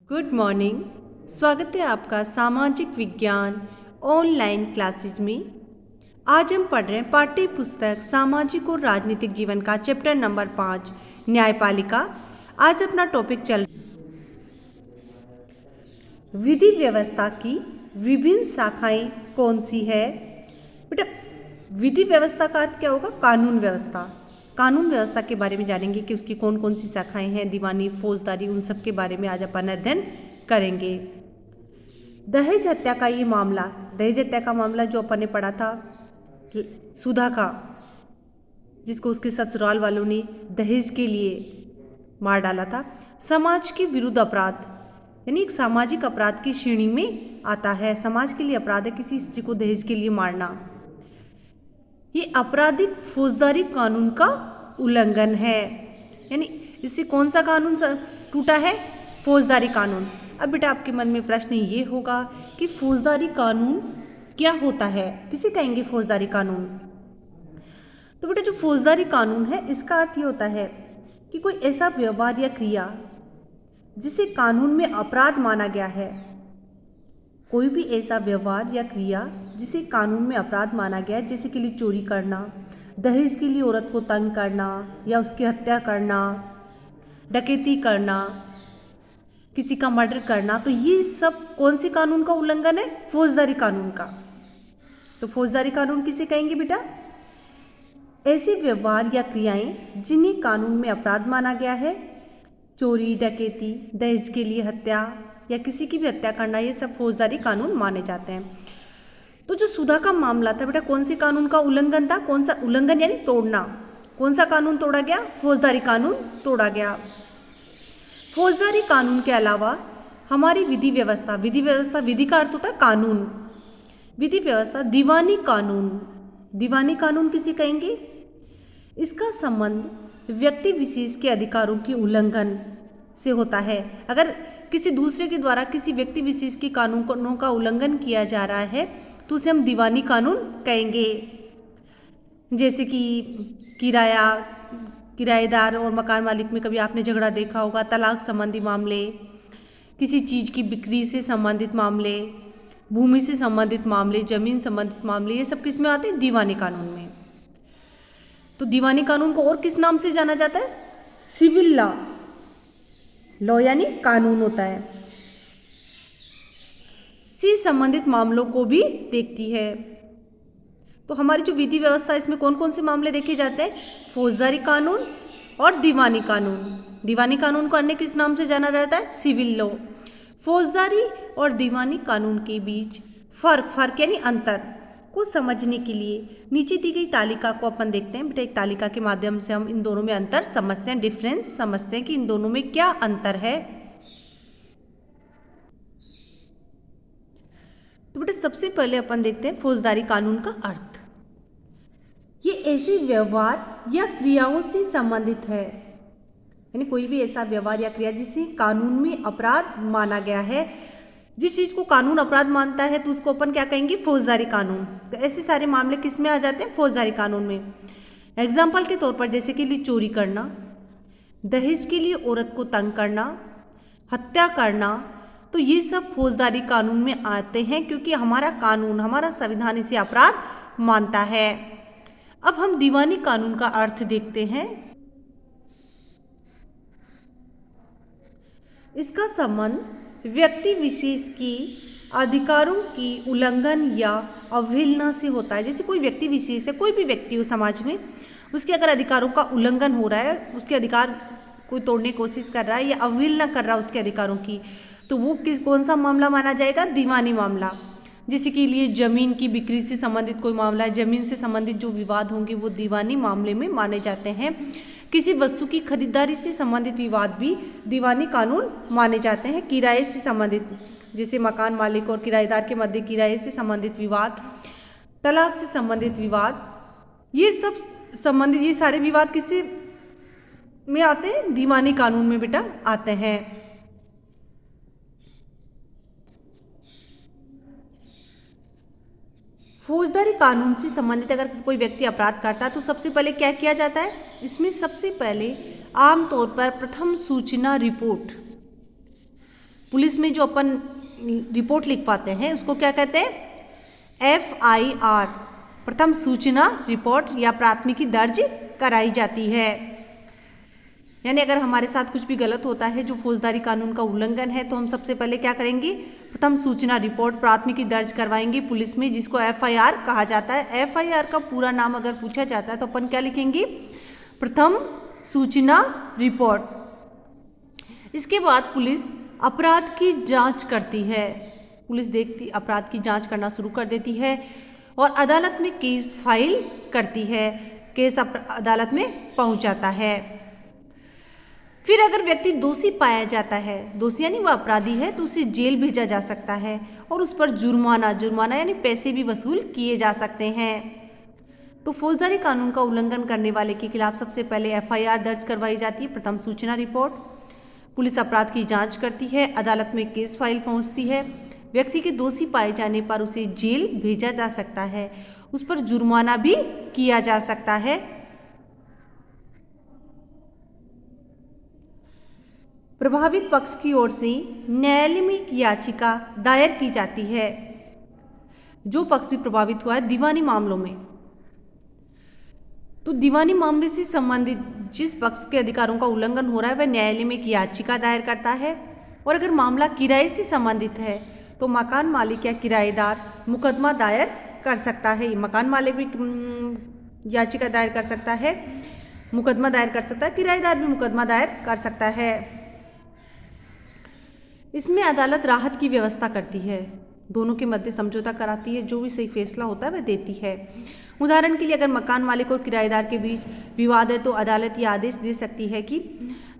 Good morning. स्वागत है आपका सामाजिक विज्ञान ऑनलाइन क्लासेज में। आज हम पढ़ रहे हैं पाठ्य पुस्तक सामाजिक और राजनीतिक जीवन का चैप्टर नंबर 5 न्यायपालिका। आज अपना टॉपिक चल विधि व्यवस्था की विभिन्न शाखाएं कौन सी है। बेटा, विधि व्यवस्था का अर्थ क्या होगा? कानून व्यवस्था। कानून व्यवस्था के बारे में जानेंगे कि उसकी कौन कौन सी शाखाएं हैं, दीवानी, फौजदारी, उन सब के बारे में आज अपन अध्ययन करेंगे। दहेज हत्या का ये मामला, दहेज हत्या का मामला जो अपन ने पढ़ा था, सुधा का, जिसको उसके ससुराल वालों ने दहेज के लिए मार डाला था, समाज के विरुद्ध अपराध यानी एक सामाजिक अपराध की श्रेणी में आता है। समाज के लिए अपराध है किसी स्त्री को दहेज के लिए मारना। ये आपराधिक फौजदारी कानून का उल्लंघन है, यानी इससे कौन सा कानून टूटा है? फौजदारी कानून। अब बेटा आपके मन में प्रश्न ये होगा कि फौजदारी कानून क्या होता है, किसे कहेंगे फौजदारी कानून? तो बेटा जो फौजदारी कानून है इसका अर्थ ये होता है कि कोई ऐसा व्यवहार या क्रिया जिसे कानून में अपराध माना गया है, कोई भी ऐसा व्यवहार या क्रिया जिसे कानून में अपराध माना गया है, जैसे कि लिए चोरी करना, दहेज के लिए औरत को तंग करना या उसकी हत्या करना, डकैती करना, किसी का मर्डर करना, तो ये सब कौन सी कानून का उल्लंघन है? फौजदारी कानून का। तो फौजदारी कानून किसे कहेंगे बेटा? ऐसे व्यवहार या क्रियाएं जिन्हें कानून में अपराध माना गया है, चोरी, डकैती, दहेज के लिए हत्या या किसी की भी हत्या करना, ये सब फौजदारी कानून माने जाते हैं। तो जो सुधा का मामला था बेटा, कौन से कानून का उल्लंघन था? कौन सा उल्लंघन यानी तोड़ना? कौन सा कानून तोड़ा गया? फौजदारी कानून तोड़ा गया। फौजदारी कानून के अलावा हमारी विधि व्यवस्था, विधि का अर्थ होता है कानून, विधि व्यवस्था, दीवानी कानून। दीवानी कानून किसे कहेंगे? इसका संबंध व्यक्ति विशेष के अधिकारों के उल्लंघन से होता है। अगर किसी दूसरे के द्वारा किसी व्यक्ति विशेष के कानूनों का उल्लंघन किया जा रहा है तो उसे हम दीवानी कानून कहेंगे। जैसे कि किराएदार और मकान मालिक में कभी आपने झगड़ा देखा होगा, तलाक संबंधी मामले, किसी चीज़ की बिक्री से संबंधित मामले, भूमि से संबंधित मामले, जमीन संबंधित मामले, ये सब किस में आते हैं? दीवानी कानून में। तो दीवानी कानून को और किस नाम से जाना जाता है? Civil law. लॉ यानी कानून होता है, से संबंधित मामलों को भी देखती है। तो हमारी जो विधि व्यवस्था है इसमें कौन कौन से मामले देखे जाते हैं? फौजदारी कानून और दीवानी कानून। दीवानी कानून को अन्य किस नाम से जाना जाता है? Civil law. फौजदारी और दीवानी कानून के बीच फर्क यानी अंतर को समझने के लिए नीचे दी गई तालिका को अपन देखते हैं। बेटा एक तालिका के माध्यम से हम इन दोनों में अंतर समझते हैं, डिफरेंस समझते हैं कि इन दोनों में क्या अंतर है। तो बेटा सबसे पहले अपन देखते हैं फौजदारी कानून का अर्थ। ये ऐसे व्यवहार या क्रियाओं से संबंधित है, यानी कोई भी ऐसा व्यवहार या क्रिया जिसे कानून में अपराध माना गया है। जिस चीज़ को कानून अपराध मानता है तो उसको अपन क्या कहेंगे? फौजदारी कानून। तो ऐसे सारे मामले किस में आ जाते हैं? फौजदारी कानून में। एग्जाम्पल के तौर पर जैसे कि चोरी करना, दहेज के लिए औरत को तंग करना, हत्या करना, तो ये सब फौजदारी कानून में आते हैं क्योंकि हमारा कानून, हमारा संविधान इसे अपराध मानता है। अब हम दीवानी कानून का अर्थ देखते हैं। इसका संबंध व्यक्ति विशेष की अधिकारों की उल्लंघन या अवहेलना से होता है। जैसे कोई व्यक्ति विशेष है, कोई भी व्यक्ति हो समाज में, उसके अगर अधिकारों का उल्लंघन हो रहा है, उसके अधिकार कोई तोड़ने की कोशिश कर रहा है या अवहेलना कर रहा है उसके अधिकारों की, तो वो कौन सा मामला माना जाएगा? दीवानी मामला। जैसे कि लिए जमीन की बिक्री से संबंधित कोई मामला है, जमीन से संबंधित जो विवाद होंगे वो दीवानी मामले में माने जाते हैं। किसी वस्तु की खरीदारी से संबंधित विवाद भी दीवानी कानून माने जाते हैं। किराए से संबंधित, जैसे मकान मालिक और किराएदार के मध्य किराए से संबंधित विवाद, तलाक से संबंधित विवाद, ये सब संबंधित, ये सारे विवाद किससे में आते हैं? दीवानी कानून में बेटा आते हैं। फौजदारी कानून से संबंधित अगर कोई व्यक्ति अपराध करता है तो सबसे पहले क्या किया जाता है? इसमें सबसे पहले आमतौर पर प्रथम सूचना रिपोर्ट पुलिस में जो अपन रिपोर्ट लिखवाते हैं उसको क्या कहते हैं? FIR, प्रथम सूचना रिपोर्ट या प्राथमिकी दर्ज कराई जाती है। यानी अगर हमारे साथ कुछ भी गलत होता है जो फौजदारी कानून का उल्लंघन है तो हम सबसे पहले क्या करेंगे? प्रथम सूचना रिपोर्ट प्राथमिकी दर्ज करवाएंगे पुलिस में, जिसको FIR कहा जाता है। FIR का पूरा नाम अगर पूछा जाता है तो अपन क्या लिखेंगे? प्रथम सूचना रिपोर्ट। इसके बाद पुलिस अपराध की जांच करती है। पुलिस देखती अपराध की जांच करना शुरू कर देती है और अदालत में केस फाइल करती है। केस अदालत में पहुंच जाता है। फिर अगर व्यक्ति दोषी पाया जाता है, दोषी यानी वह अपराधी है, तो उसे जेल भेजा जा सकता है और उस पर जुर्माना यानी पैसे भी वसूल किए जा सकते हैं। तो फौजदारी कानून का उल्लंघन करने वाले के खिलाफ सबसे पहले FIR दर्ज करवाई जाती है, प्रथम सूचना रिपोर्ट। पुलिस अपराध की जांच करती है, अदालत में केस फाइल पहुंचती है। व्यक्ति के दोषी पाए जाने पर उसे जेल भेजा जा सकता है, उस पर जुर्माना भी किया जा सकता है। प्रभावित पक्ष की ओर से न्यायालय में एक याचिका दायर की जाती है। जो पक्ष भी प्रभावित हुआ है दीवानी मामलों में, तो दीवानी मामले से संबंधित जिस पक्ष के अधिकारों का उल्लंघन हो रहा है वह न्यायालय में एक याचिका दायर करता है। और अगर मामला किराए से संबंधित है तो मकान मालिक या किराएदार मुकदमा दायर कर सकता है। मकान मालिक भी याचिका दायर कर सकता है, मुकदमा दायर कर सकता है, किराएदार भी मुकदमा दायर कर सकता है। इसमें अदालत राहत की व्यवस्था करती है, दोनों के मध्य समझौता कराती है, जो भी सही फैसला होता है वह देती है। उदाहरण के लिए अगर मकान मालिक और किराएदार के बीच विवाद है तो अदालत यह आदेश दे सकती है कि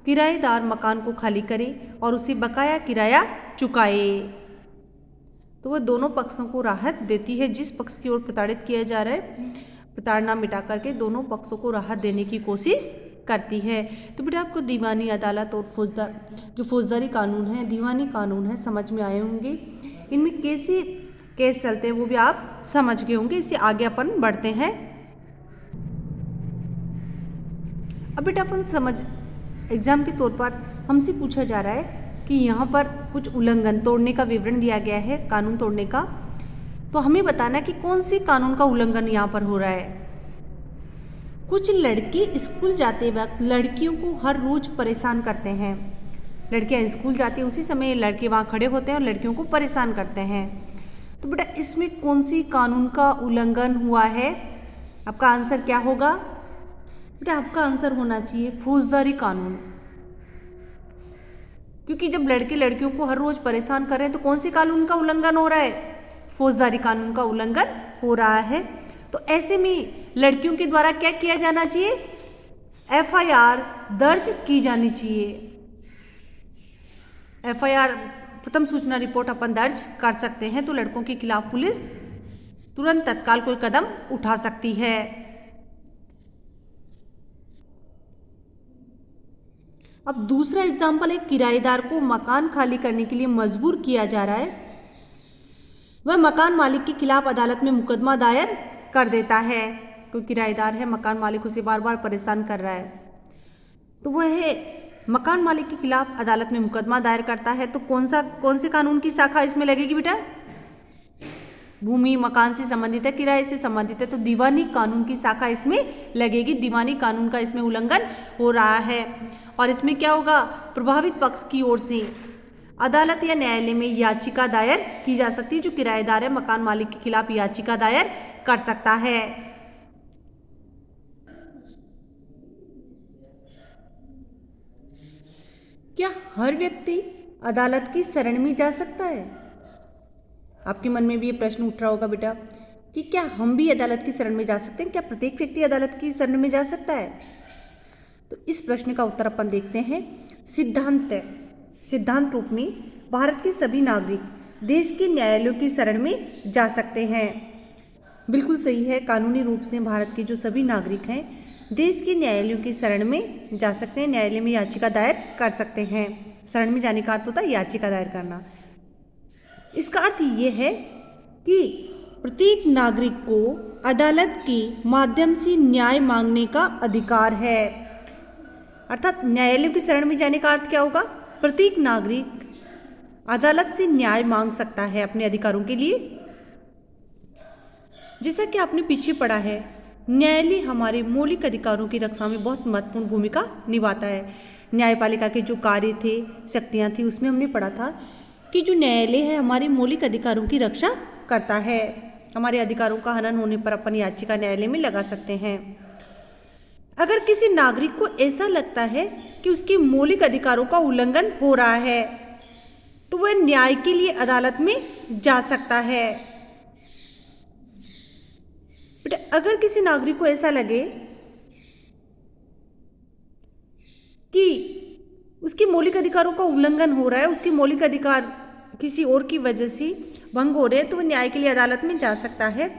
किराएदार मकान को खाली करे और उसे बकाया किराया चुकाए। तो वह दोनों पक्षों को राहत देती है। जिस पक्ष की ओर प्रताड़ित किया जा रहा है, प्रताड़ना मिटा करके दोनों पक्षों को राहत देने की कोशिश करती है। तो बेटा आपको दीवानी अदालत और फौजदारी कानून है, दीवानी कानून है, समझ में आए होंगे। इनमें कैसे केस चलते हैं वो भी आप समझ गए होंगे। इससे आगे अपन बढ़ते हैं। अब बेटा अपन समझ एग्जाम के तौर पर हमसे पूछा जा रहा है कि यहाँ पर कुछ उल्लंघन तोड़ने का विवरण दिया गया है, कानून तोड़ने का, तो हमें बताना कि कौन सी कानून का उल्लंघन यहाँ पर हो रहा है। कुछ लड़के स्कूल जाते वक्त लड़कियों को हर रोज परेशान करते हैं। लड़कियां स्कूल जाती हैं, उसी समय लड़के वहाँ खड़े होते हैं और लड़कियों को परेशान करते हैं। तो बेटा इसमें कौन सी कानून का उल्लंघन हुआ है? आपका आंसर क्या होगा? बेटा आपका आंसर होना चाहिए फौजदारी कानून, क्योंकि जब लड़के लड़कियों को हर रोज परेशान कर रहे हैं तो कौन सी कानून का उल्लंघन हो रहा है? फौजदारी कानून का उल्लंघन हो रहा है। तो ऐसे में लड़कियों के द्वारा क्या किया जाना चाहिए? FIR दर्ज की जानी चाहिए। FIR प्रथम सूचना रिपोर्ट अपन दर्ज कर सकते हैं, तो लड़कों के खिलाफ पुलिस तुरंत तत्काल कोई कदम उठा सकती है। अब दूसरा एग्जाम्पल है, किराएदार को मकान खाली करने के लिए मजबूर किया जा रहा है। वह मकान मालिक के खिलाफ अदालत में मुकदमा दायर कर देता है। कोई किराएदार है, मकान मालिक उसे बार बार परेशान कर रहा है, तो वह मकान मालिक के खिलाफ अदालत में मुकदमा दायर करता है। तो कौन से कानून की शाखा इसमें लगेगी बेटा? भूमि मकान से संबंधित है, किराए से संबंधित है, तो दीवानी कानून की शाखा इसमें लगेगी। दीवानी कानून का इसमें उल्लंघन हो रहा है। और इसमें क्या होगा? प्रभावित पक्ष की ओर से अदालत या न्यायालय में याचिका दायर की जा सकती है। जो किराएदार है मकान मालिक के खिलाफ याचिका दायर कर सकता है। क्या हर व्यक्ति अदालत की शरण में जा सकता है? आपके मन में भी ये प्रश्न उठ रहा होगा बेटा कि क्या हम भी अदालत की शरण में जा सकते हैं? क्या प्रत्येक व्यक्ति अदालत की शरण में जा सकता है? तो इस प्रश्न का उत्तर अपन देखते हैं। सिद्धांत रूप में भारत के सभी नागरिक देश के न्यायालयों की शरण में जा सकते हैं। बिल्कुल सही है। कानूनी रूप से भारत के जो सभी नागरिक हैं देश के न्यायालयों की शरण में जा सकते हैं, न्यायालय में याचिका दायर कर सकते हैं। शरण में जाने का अर्थ होता है याचिका दायर करना। इसका अर्थ ये है कि प्रत्येक नागरिक को अदालत के माध्यम से न्याय मांगने का अधिकार है। अर्थात न्यायालय की शरण में जाने का अर्थ क्या होगा? प्रत्येक नागरिक अदालत से न्याय मांग सकता है अपने अधिकारों के लिए? जैसा कि आपने पीछे पढ़ा है, न्यायालय हमारे मौलिक अधिकारों की रक्षा में बहुत महत्वपूर्ण भूमिका निभाता है। न्यायपालिका के जो कार्य थे, शक्तियाँ थी, उसमें हमने पढ़ा था कि जो न्यायालय है हमारे मौलिक अधिकारों की रक्षा करता है। हमारे अधिकारों का हनन होने पर अपन याचिका न्यायालय में लगा सकते हैं। अगर किसी नागरिक को ऐसा लगता है कि उसके मौलिक अधिकारों का उल्लंघन हो रहा है तो वह न्याय के लिए अदालत में जा सकता है। बेटा, अगर किसी नागरिक को ऐसा लगे कि उसके मौलिक अधिकारों का उल्लंघन हो रहा है, उसके मौलिक अधिकार किसी और की वजह से भंग हो रहे हैं, तो वह न्याय के लिए अदालत में जा सकता है।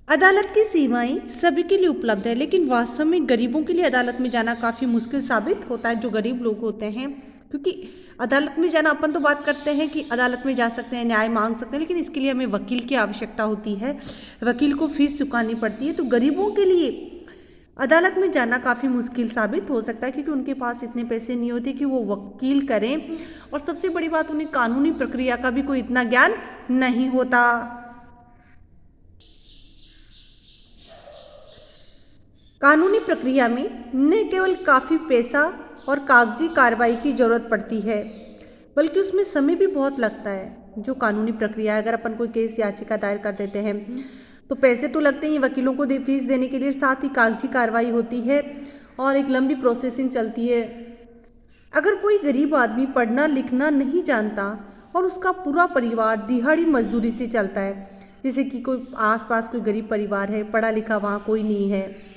अदालत की सेवाएं सभी के लिए उपलब्ध है, लेकिन वास्तव में गरीबों के लिए अदालत में जाना काफ़ी मुश्किल साबित होता है, जो गरीब लोग होते हैं। क्योंकि अदालत में जाना, अपन तो बात करते हैं कि अदालत में जा सकते हैं, न्याय मांग सकते हैं, लेकिन इसके लिए हमें वकील की आवश्यकता होती है, वकील को फीस चुकानी पड़ती है। तो गरीबों के लिए अदालत में जाना काफ़ी मुश्किल साबित हो सकता है, क्योंकि उनके पास इतने पैसे नहीं होते कि वो वकील करें, और सबसे बड़ी बात, उन्हें कानूनी प्रक्रिया का भी कोई इतना ज्ञान नहीं होता। कानूनी प्रक्रिया में न केवल काफ़ी पैसा और कागजी कार्रवाई की ज़रूरत पड़ती है, बल्कि उसमें समय भी बहुत लगता है। जो कानूनी प्रक्रिया है, अगर अपन कोई केस याचिका दायर कर देते हैं तो पैसे तो लगते ही वकीलों को फीस देने के लिए, साथ ही कागजी कार्रवाई होती है और एक लंबी प्रोसेसिंग चलती है। अगर कोई गरीब आदमी पढ़ना लिखना नहीं जानता और उसका पूरा परिवार दिहाड़ी मजदूरी से चलता है, जैसे कि कोई आसपास कोई गरीब परिवार है, पढ़ा लिखा वहाँ कोई नहीं है,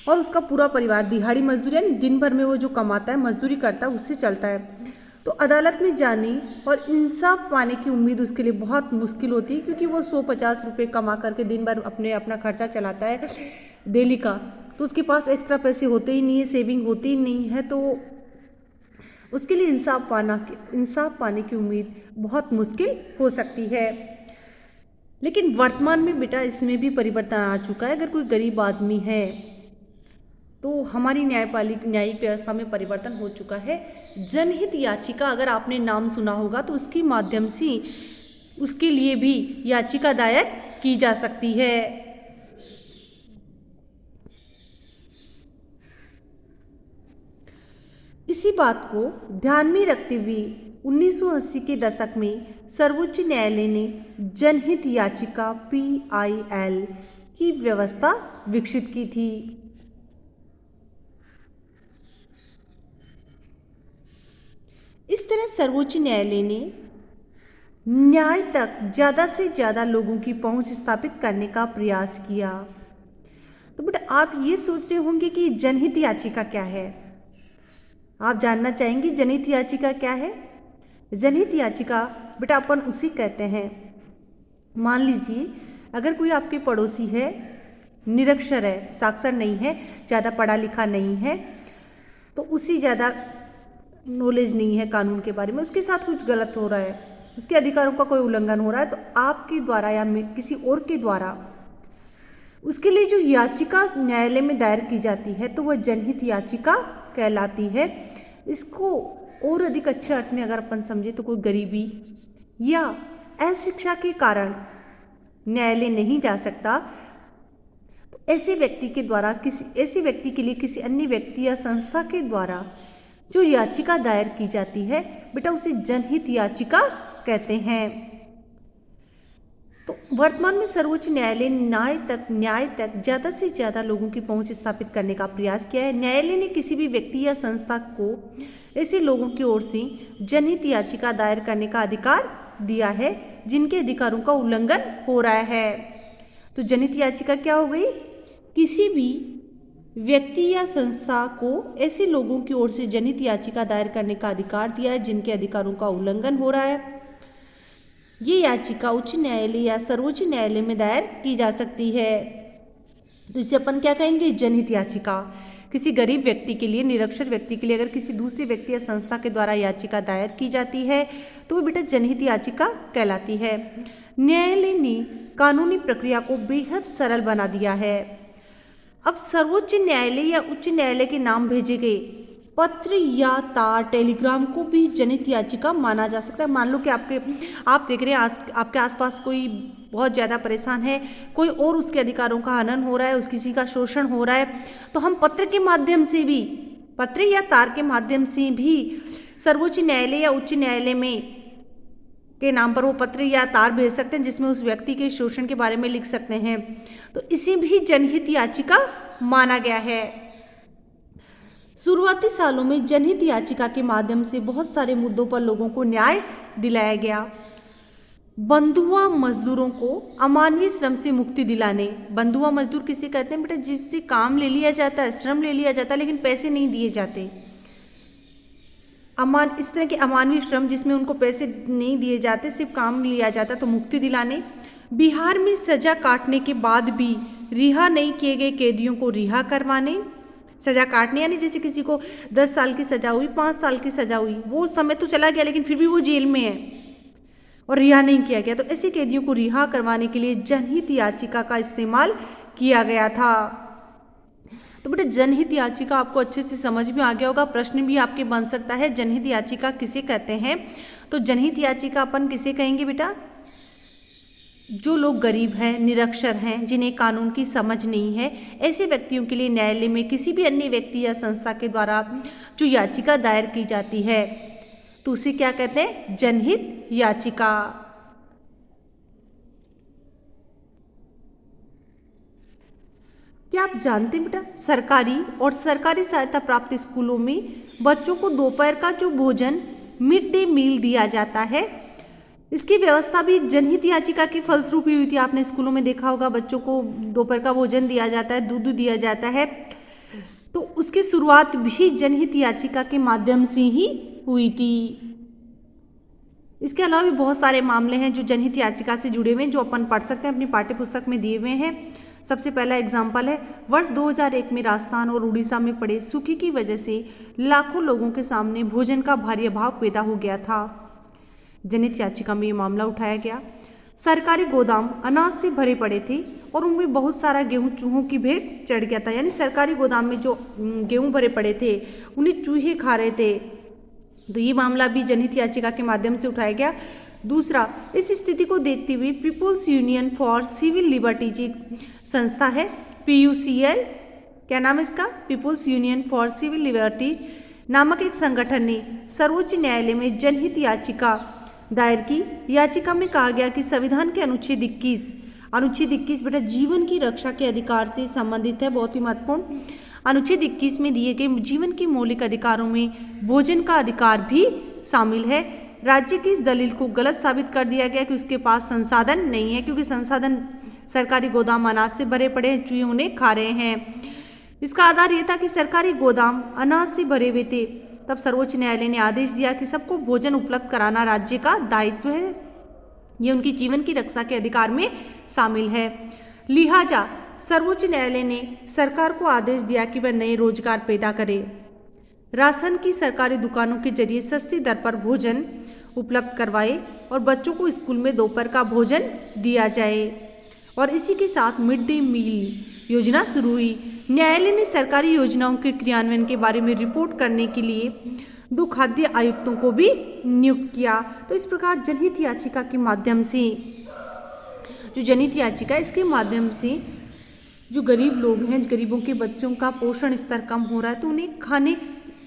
और उसका पूरा परिवार दिहाड़ी मजदूरी, यानी दिन भर में वो जो कमाता है, मजदूरी करता है, उससे चलता है, तो अदालत में जाने और इंसाफ पाने की उम्मीद उसके लिए बहुत मुश्किल होती है, क्योंकि वो 150 रुपये कमा करके दिन भर अपना खर्चा चलाता है डेली का, तो उसके पास एक्स्ट्रा पैसे होते ही नहीं है, सेविंग होती ही नहीं है, तो उसके लिए इंसाफ पाने की उम्मीद बहुत मुश्किल हो सकती है। लेकिन वर्तमान में बेटा इसमें भी परिवर्तन आ चुका है। अगर कोई गरीब आदमी है तो हमारी न्यायिक व्यवस्था में परिवर्तन हो चुका है। जनहित याचिका, अगर आपने नाम सुना होगा, तो उसके माध्यम से उसके लिए भी याचिका दायर की जा सकती है। इसी बात को ध्यान में रखते हुए 1980 के दशक में सर्वोच्च न्यायालय ने जनहित याचिका PIL की व्यवस्था विकसित की थी। इस तरह सर्वोच्च न्यायालय ने न्याय तक ज़्यादा से ज़्यादा लोगों की पहुंच स्थापित करने का प्रयास किया। तो बेटा आप ये सोच रहे होंगे कि जनहित याचिका क्या है? आप जानना चाहेंगे जनहित याचिका क्या है? जनहित याचिका बेटा अपन उसी कहते हैं। मान लीजिए अगर कोई आपके पड़ोसी है, निरक्षर है, साक्षर नहीं है, ज़्यादा पढ़ा लिखा नहीं है, तो उसी ज़्यादा नॉलेज नहीं है कानून के बारे में, उसके साथ कुछ गलत हो रहा है, उसके अधिकारों का कोई उल्लंघन हो रहा है, तो आपके द्वारा या किसी और के द्वारा उसके लिए जो याचिका न्यायालय में दायर की जाती है, तो वह जनहित याचिका कहलाती है। इसको और अधिक अच्छे अर्थ में अगर अपन समझे तो कोई गरीबी या अशिक्षा के कारण न्यायालय नहीं जा सकता, तो ऐसे व्यक्ति के द्वारा ऐसे व्यक्ति के लिए किसी अन्य व्यक्ति या संस्था के द्वारा जो याचिका दायर की जाती है बेटा उसे जनहित याचिका कहते हैं। तो वर्तमान में सर्वोच्च न्यायालय न्याय तक ज़्यादा से ज़्यादा लोगों की पहुंच स्थापित करने का प्रयास किया है। न्यायालय ने किसी भी व्यक्ति या संस्था को ऐसे लोगों की ओर से जनहित याचिका दायर करने का अधिकार दिया है जिनके अधिकारों का उल्लंघन हो रहा है। तो जनहित याचिका क्या हो गई? किसी भी व्यक्ति या संस्था को ऐसे लोगों की ओर से जनहित याचिका दायर करने का अधिकार दिया है जिनके अधिकारों का उल्लंघन हो रहा है। ये याचिका उच्च न्यायालय या सर्वोच्च न्यायालय में दायर की जा सकती है। तो इसे अपन क्या कहेंगे? जनहित याचिका। किसी गरीब व्यक्ति के लिए, निरक्षर व्यक्ति के लिए अगर किसी दूसरे व्यक्ति या संस्था के द्वारा याचिका दायर की जाती है तो वो बेटा जनहित याचिका कहलाती है। न्यायालय ने कानूनी प्रक्रिया को बेहद सरल बना दिया है। अब सर्वोच्च न्यायालय या उच्च न्यायालय के नाम भेजे गए पत्र या तार टेलीग्राम को भी जनहित याचिका माना जा सकता है। मान लो कि आप देख रहे हैं आपके आसपास कोई बहुत ज़्यादा परेशान है, कोई और उसके अधिकारों का हनन हो रहा है, किसी का शोषण हो रहा है, तो हम पत्र के माध्यम से भी, पत्र या तार के माध्यम से भी सर्वोच्च न्यायालय या उच्च न्यायालय में के नाम पर वो पत्र या तार भेज सकते हैं, जिसमें उस व्यक्ति के शोषण के बारे में लिख सकते हैं। तो इसे भी जनहित याचिका माना गया है। शुरुआती सालों में जनहित याचिका के माध्यम से बहुत सारे मुद्दों पर लोगों को न्याय दिलाया गया। बंधुआ मजदूरों को अमानवीय श्रम से मुक्ति दिलाने। बंधुआ मजदूर किसे कहते हैं बेटा? जिससे काम ले लिया जाता है, श्रम ले लिया जाता है, लेकिन पैसे नहीं दिए जाते। इस तरह के अमानवीय श्रम जिसमें उनको पैसे नहीं दिए जाते, सिर्फ काम लिया जाता, तो मुक्ति दिलाने। बिहार में सजा काटने के बाद भी रिहा नहीं किए गए कैदियों को रिहा करवाने। सजा काटने यानी जैसे किसी को 10 साल की सजा हुई, 5 साल की सजा हुई, वो समय तो चला गया लेकिन फिर भी वो जेल में है और रिहा नहीं किया गया, तो ऐसे कैदियों को रिहा करवाने के लिए जनहित याचिका का इस्तेमाल किया गया था। तो बेटा जनहित याचिका आपको अच्छे से समझ में आ गया होगा। प्रश्न भी आपके बन सकता है, जनहित याचिका किसे कहते हैं? तो जनहित याचिका अपन किसे कहेंगे बेटा? जो लोग गरीब हैं, निरक्षर हैं, जिन्हें कानून की समझ नहीं है, ऐसे व्यक्तियों के लिए न्यायालय में किसी भी अन्य व्यक्ति या संस्था के द्वारा जो याचिका दायर की जाती है, तो उसे क्या कहते हैं? जनहित याचिका। क्या आप जानते हैं बेटा, सरकारी और सरकारी सहायता प्राप्त स्कूलों में बच्चों को दोपहर का जो भोजन मिड डे मील दिया जाता है, इसकी व्यवस्था भी जनहित याचिका के फलस्वरूप ही हुई थी। आपने स्कूलों में देखा होगा, बच्चों को दोपहर का भोजन दिया जाता है, दूध दिया जाता है, तो उसकी शुरुआत भी जनहित याचिका के माध्यम से ही हुई थी। इसके अलावा भी बहुत सारे मामले हैं जो जनहित याचिका से जुड़े हुए हैं, जो अपन पढ़ सकते हैं, अपनी पाठ्यपुस्तक में दिए हुए हैं। सबसे पहला एग्जाम्पल है, वर्ष 2001 में राजस्थान और उड़ीसा में पड़े सूखे की वजह से लाखों लोगों के सामने भोजन का भारी अभाव पैदा हो गया था। जनहित याचिका में ये मामला उठाया गया। सरकारी गोदाम अनाज से भरे पड़े थे और उनमें बहुत सारा गेहूं चूहों की भेंट चढ़ गया था। यानी सरकारी गोदाम में जो गेहूं भरे पड़े थे उन्हें चूहे खा रहे थे, तो ये मामला भी जनहित याचिका के माध्यम से उठाया गया। दूसरा, इस स्थिति को देखते हुए people's union for civil liberties एक संस्था है, PUCL, क्या नाम है इसका? People's union for civil liberties नामक एक संगठन ने सर्वोच्च न्यायालय में जनहित याचिका दायर की। याचिका में कहा गया कि संविधान के अनुच्छेद 21 बेटा जीवन की रक्षा के अधिकार से संबंधित है, बहुत ही महत्वपूर्ण। अनुच्छेद 21 में दिए गए जीवन के मौलिक अधिकारों में भोजन का अधिकार भी शामिल है। राज्य की इस दलील को गलत साबित कर दिया गया कि उसके पास संसाधन नहीं है, क्योंकि संसाधन सरकारी गोदाम अनाज से भरे पड़े हैं, चूहे उन्हें खा रहे हैं। इसका आधार यह था कि सरकारी गोदाम अनाज से भरे हुए थे। तब सर्वोच्च न्यायालय ने आदेश दिया कि सबको भोजन उपलब्ध कराना राज्य का दायित्व है, ये उनकी जीवन की रक्षा के अधिकार में शामिल है। लिहाजा सर्वोच्च न्यायालय ने सरकार को आदेश दिया कि वह नए रोजगार पैदा करे, राशन की सरकारी दुकानों के जरिए सस्ती दर पर भोजन उपलब्ध करवाए और बच्चों को स्कूल में दोपहर का भोजन दिया जाए। और इसी के साथ मिड डे मील योजना शुरू हुई। न्यायालय ने सरकारी योजनाओं के क्रियान्वयन के बारे में रिपोर्ट करने के लिए 2 खाद्य आयुक्तों को भी नियुक्त किया। तो इस प्रकार जनहित याचिका के माध्यम से, जो जनहित याचिका इसके माध्यम से जो गरीब लोग हैं, गरीबों के बच्चों का पोषण स्तर कम हो रहा है, तो उन्हें खाने,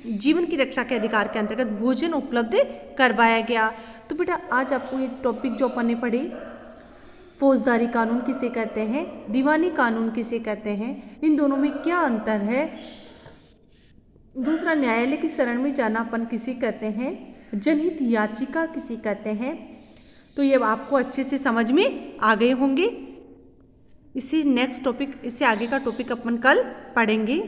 जीवन की रक्षा के अधिकार के अंतर्गत भोजन उपलब्ध करवाया गया। तो बेटा आज आपको ये टॉपिक जो अपन ने पढ़े, फौजदारी कानून किसे कहते हैं, दीवानी कानून किसे कहते हैं, इन दोनों में क्या अंतर है, दूसरा न्यायालय की शरण में जाना अपन किसे कहते हैं, जनहित याचिका किसे कहते हैं, तो ये आपको अच्छे से समझ में आ गए होंगे। इससे नेक्स्ट टॉपिक, इससे आगे का टॉपिक अपन कल पढ़ेंगे।